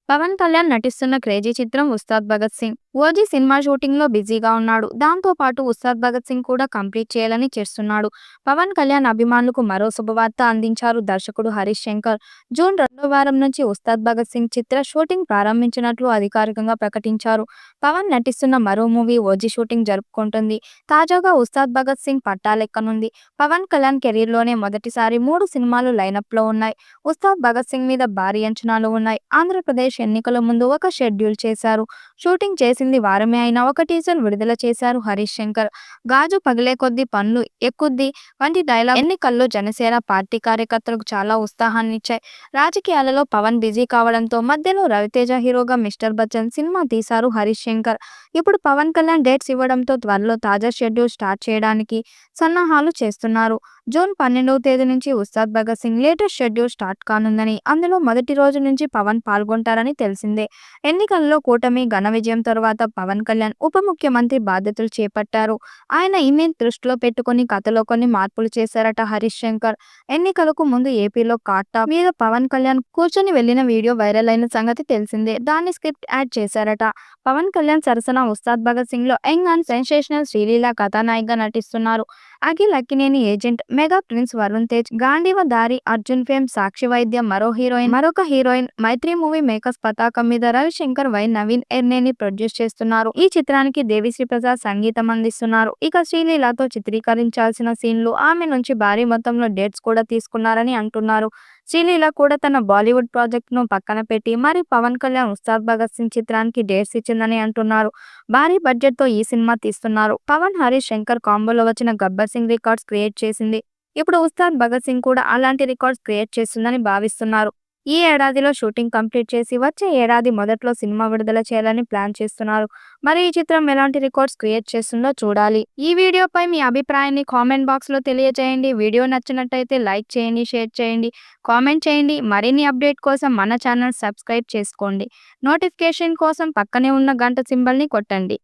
పవన్ కళ్యాణ్ నటిస్తున్న క్రేజీ చిత్రం Ustaad Bhagat Singh. OG cinema shooting లో బిజీగా ఉన్నాడు. దాంతో పాటు ఉస్తాద్ భగత్ సింగ్ కూడా కంప్లీట్ చేయాలని చేస్తున్నాడు. పవన్ కళ్యాణ్ అభిమానులకు మరో శుభవార్త అందించారు దర్శకుడు హరీష్ శంకర్. జూన్ 2వ వారం నుంచి ఉస్తాద్ భగత్ సింగ్ చిత్ర షూటింగ్ ప్రారంభించినట్లు అధికారికంగా ప్రకటించారు. పవన్ నటిస్తున్న మరో మూవీ ఓజీ షూటింగ్ జరుపుకుంటుంది. తాజాగా ఉస్తాద్ భగత్ సింగ్ పట్టాలెక్కనుంది. పవన్ కళ్యాణ్ కెరీర్ లోనే మొదటిసారి 3 సినిమాలు లైనప్ లో ఉన్నాయి. ఉస్తాద్ భగత్ సింగ్ మీద భారీ అంచనాలు ఉన్నాయి. ఆంధ్రప్రదేశ్ ఎన్నికల ముందు ఒక షెడ్యూల్ చేశారు. షూటింగ్ చేసింది వారమే అయినా ఒక టీజర్ విడుదల చేశారు హరీష్ శంకర్. గాజు పగిలే కొద్దీ పన్ను ఎక్కుద్ది వంటి డైలాగ్ ఎన్నికల్లో జనసేన పార్టీ కార్యకర్తలకు చాలా ఉత్సాహాన్నిచ్చాయి. రాజకీయాలలో పవన్ బిజీ కావడంతో మధ్యలో రవితేజ హీరోగా మిస్టర్ బచ్చన్ సినిమా తీశారు హరీష్ శంకర్. ఇప్పుడు పవన్ కళ్యాణ్ డేట్స్ ఇవ్వడంతో త్వరలో తాజా షెడ్యూల్ స్టార్ట్ చేయడానికి సన్నాహాలు చేస్తున్నారు. జూన్ 12వ తేదీ నుంచి Ustaad Bhagat Singh latest schedule start కానుందని, అందులో మొదటి రోజు నుంచి పవన్ పాల్గొంటారని తెలిసిందే. ఎన్నికల్లో కూటమి ఘన విజయం తరువాత పవన్ కళ్యాణ్ ఉప ముఖ్యమంత్రి బాధ్యతలు చేపట్టారు. ఆయన ఇమేజ్ దృష్టిలో పెట్టుకుని కథలో కొన్ని మార్పులు చేశారట హరీష్ శంకర్. ఎన్నికలకు ముందు ఏపీలో కాటా మీద పవన్ కళ్యాణ్ కూర్చొని వెళ్లిన వీడియో వైరల్ అయిన సంగతి తెలిసిందే. దాన్ని స్క్రిప్ట్ యాడ్ చేశారట. పవన్ కళ్యాణ్ సరసన ఉస్తాద్ భగత్ సింగ్ లో యంగ్ అండ్ సెన్సేషనల్ శ్రీలీల కథానాయికగా నటిస్తున్నారు. Akhil Akkineni agent, mega prince Varun Tej, Gandiva దారి, అర్జున్ ఫేమ్, సాక్షి వైద్య, మరొక హీరోయిన్, మైత్రి మూవీ మేకర్స్ పతాకం మీద రవిశంకర్, నవీన్ ఎర్నేని ప్రొడ్యూస్ చేస్తున్నారు. ఈ చిత్రానికి దేవిశ్రీ ప్రసాద్ సంగీతం అందిస్తున్నారు. ఇక శ్రీలీలతో చిత్రీకరించాల్సిన సీన్లు, ఆమె నుంచి భారీ మొత్తంలో డేట్స్ కూడా తీసుకున్నారని అంటున్నారు. శ్రీలీల కూడా తన బాలీవుడ్ ప్రాజెక్ట్ ను పక్కన పెట్టి మరి పవన్ కళ్యాణ్ ఉస్తాద్ భగత్ సింగ్ చిత్రానికి డేట్స్ ఇచ్చిందని అంటున్నారు. భారీ బడ్జెట్ తో ఈ సినిమా తీస్తున్నారు. పవన్ హరీష్ శంకర్ కాంబోలో వచ్చిన గబ్బర్ సింగ్ రికార్డ్స్ క్రియేట్ చేసింది. ఇప్పుడు ఉస్తాద్ భగత్ సింగ్ కూడా అలాంటి రికార్డ్స్ క్రియేట్ చేస్తుందని భావిస్తున్నారు. ఈ ఏడాదిలో షూటింగ్ కంప్లీట్ చేసి వచ్చే ఏడాది మొదట్లో సినిమా విడుదల చేయాలని ప్లాన్ చేస్తున్నారు. మరి ఈ చిత్రం ఎలాంటి రికార్డ్స్ క్రియేట్ చేస్తుందో చూడాలి. ఈ వీడియోపై మీ అభిప్రాయాన్ని కామెంట్ బాక్స్ లో తెలియజేయండి. వీడియో నచ్చినట్టయితే లైక్ చేయండి, షేర్ చేయండి, కామెంట్ చేయండి. మరిన్ని అప్డేట్ కోసం మన ఛానల్ సబ్స్క్రైబ్ చేసుకోండి. నోటిఫికేషన్ కోసం పక్కనే ఉన్న గంట సింబల్ ని కొట్టండి.